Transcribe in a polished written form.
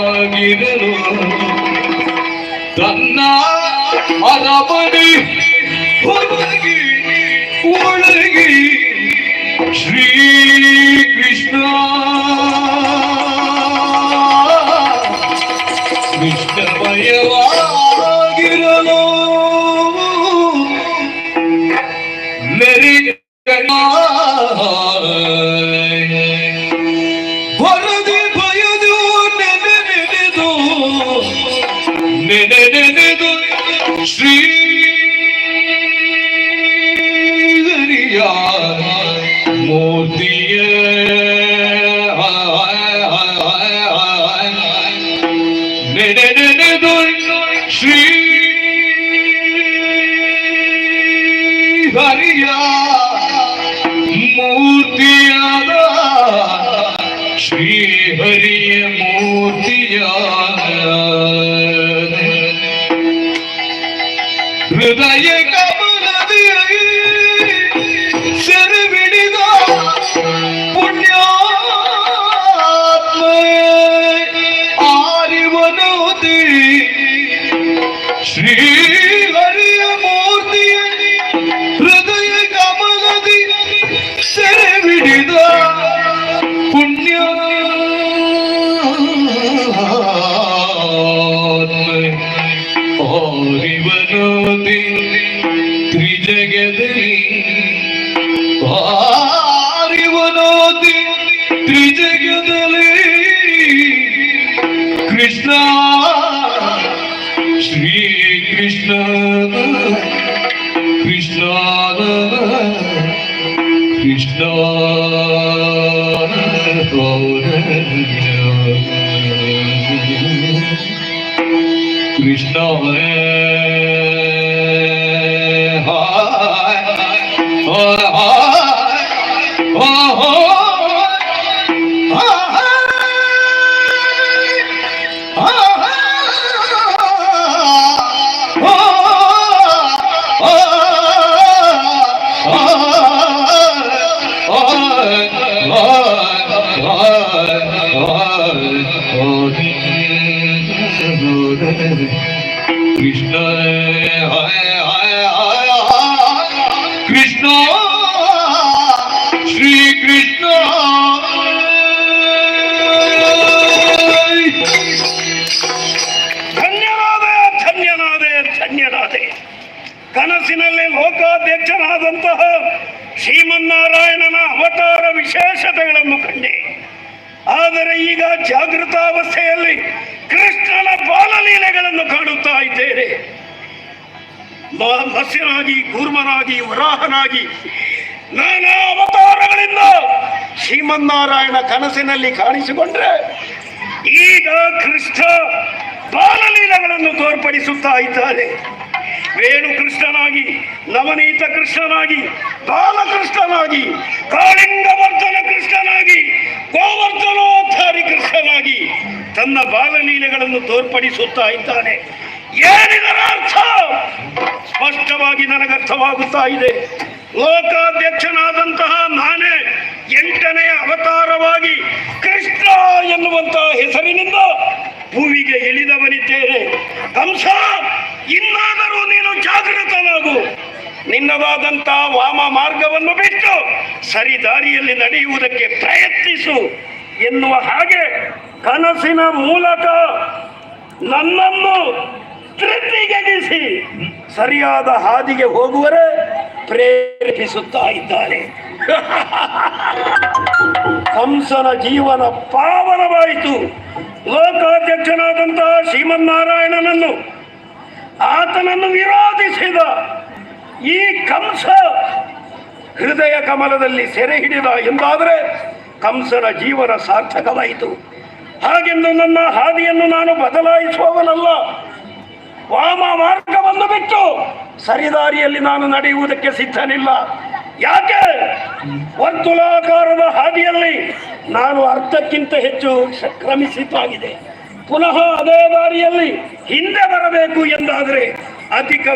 ಕೃಷ್ಣಮಯವಾಗಿರಲು ತನ್ನ ಅರಮನೆ ಹೊರಗೆ ಒಳಗೆ ಶ್ರೀ ಕೃಷ್ಣ ಕೃಷ್ಣಮಯವಾಗಿರಲು ಬರದೆ ಭಯದು ನೆನೆದು ನೆನೆದು ಶ್ರೀ ಹರಿಯ ಮೂರ್ತಿಯ ನೆನೆದು ಶ್ರೀ ಹರಿಯ ಮೂರ್ತಿಯಾದ ಶ್ರೀ ಹರಿಯ ಮೂರ್ತಿಯ ಹೃದಯ ಕಮಲದಿ ಸೆರೆ ಬಿಡಿದ ಪುಣ್ಯಾತ್ಮ ಆರಿವನೋತಿ ಶ್ರೀ ಹರಿಯ ಮೂರ್ತಿಯ ಹೃದಯ ಕಮಲದಿ ಸೆರೆ ಬಿಡಿದ ಆರಿವನೋತಿ ತ್ರಿಜಗದಲ್ಲಿ ಆರಿವನೋತಿ ತ್ರಿಜಗದಲ್ಲಿ ಕೃಷ್ಣ ಶ್ರೀ ಕೃಷ್ಣ ಕೃಷ್ಣ ಕೃಷ್ಣ ಕೃಷ್ಣ ಕೃಷ್ಣ ಕೃಷ್ಣ ಶ್ರೀ ಕೃಷ್ಣ ಧನ್ಯನಾದೆ ಧನ್ಯನಾದೆ ಧನ್ಯನಾದೆ. ಕನಸಿನಲ್ಲಿ ಲೋಕಾಧ್ಯಕ್ಷನಾದಂತಹ ಶ್ರೀಮನ್ನಾರಾಯಣನ ಅವತಾರ ವಿಶೇಷತೆಗಳನ್ನು ಕಂಡೆ. ಆದರೆ ಈಗ ಜಾಗೃತಾವಸ್ಥೆಯಲ್ಲಿ ಕೃಷ್ಣನ ಬಾಲಲೀಲೆಗಳನ್ನು ಕಾಣುತ್ತಾ ಇದ್ದೇನೆ. ಮತ್ಸ್ಯನಾಗಿ, ಕೂರ್ಮನಾಗಿ, ವರಾಹನಾಗಿ ನಾನಾ ಅವತಾರಗಳಿಂದ ಶ್ರೀಮನ್ನಾರಾಯಣ ಕನಸಿನಲ್ಲಿ ಕಾಣಿಸಿಕೊಂಡ್ರೆ ಈಗ ಕೃಷ್ಣ ಬಾಲಲೀಲೆಗಳನ್ನು ತೋರ್ಪಡಿಸುತ್ತಾ ಇದ್ದಾರೆ. ವೇಣು ಕೃಷ್ಣನಾಗಿ, ನವನೀತ ಕೃಷ್ಣನಾಗಿ, ಬಾಲಕೃಷ್ಣನಾಗಿ, ಕಾಳಿಂಗವರ್ಧನ ಕೃಷ್ಣನಾಗಿ, ಗೋವರ್ಧನೋದ್ಧಾರಿ ಕೃಷ್ಣನಾಗಿ ತನ್ನ ಬಾಲಲೀಲೆಗಳನ್ನು ತೋರ್ಪಡಿಸುತ್ತಾ ಇದ್ದಾನೆ. ಏನಿದರ ಅರ್ಥ ಸ್ಪಷ್ಟವಾಗಿ ನನಗರ್ಥವಾಗುತ್ತಾ ಇದೆ. ಲೋಕಾಧ್ಯಕ್ಷನಾದಂತಹ ನಾನೇ 8ನೇ ಅವತಾರವಾಗಿ ಕೃಷ್ಣ ಎನ್ನುವಂತಹ ಹೆಸರಿನಿಂದ ಭೂಮಿಗೆ ಇಳಿದವನಿದ್ದೇನೆ. ಕಂಸ, ಇನ್ನಾದರೂ ನೀನು ಜಾಗೃತನಾಗು. ನಿನ್ನದಾದಂತಹ ವಾಮ ಮಾರ್ಗವನ್ನು ಬಿಟ್ಟು ಸರಿದಾರಿಯಲ್ಲಿ ನಡೆಯುವುದಕ್ಕೆ ಪ್ರಯತ್ನಿಸು ಎನ್ನುವ ಹಾಗೆ ಕನಸಿನ ಮೂಲಕ ನನ್ನನ್ನು ತೃಪ್ತಿಗೆಡಿಸಿ ಸರಿಯಾದ ಹಾದಿಗೆ ಹೋಗುವರೆ ಪ್ರೇರೇಪಿಸುತ್ತಾ ಇದ್ದಾನೆ. ಕಂಸನ ಜೀವನ ಪಾವನವಾಯಿತು. ಲೋಕಾಧ್ಯಕ್ಷನಾದಂತಹ ಶ್ರೀಮನ್ನಾರಾಯಣನನ್ನು ಆತನನ್ನು ವಿರೋಧಿಸಿದ ಈ ಕಂಸ ಹೃದಯ ಕಮಲದಲ್ಲಿ ಸೆರೆ ಹಿಡಿದ ಎಂದಾದರೆ ಕಂಸನ ಜೀವನ ಸಾರ್ಥಕವಾಯಿತು. ಹಾಗೆಂದು ನನ್ನ ಹಾದಿಯನ್ನು ನಾನು ಬದಲಾಯಿಸುವವನಲ್ಲ. ವಾಮ ಮಾರ್ಗವನ್ನು ಬಿಟ್ಟು ಸರಿದಾರಿಯಲ್ಲಿ ನಾನು ನಡೆಯುವುದಕ್ಕೆ ಸಿದ್ಧನಿಲ್ಲ. ಯಾಕೆ? ವರ್ತುಲಾಕಾರದ ಹಾದಿಯಲ್ಲಿ ನಾನು ಅರ್ಧಕ್ಕಿಂತ ಹೆಚ್ಚು ಕ್ರಮಿಸಿದ್ದಾಗಿದೆ. ಪುನಃ ಅದೇ ದಾರಿಯಲ್ಲಿ ಹಿಂದೆ ಬರಬೇಕು ಎಂದಾದರೆ ಅಧಿಕ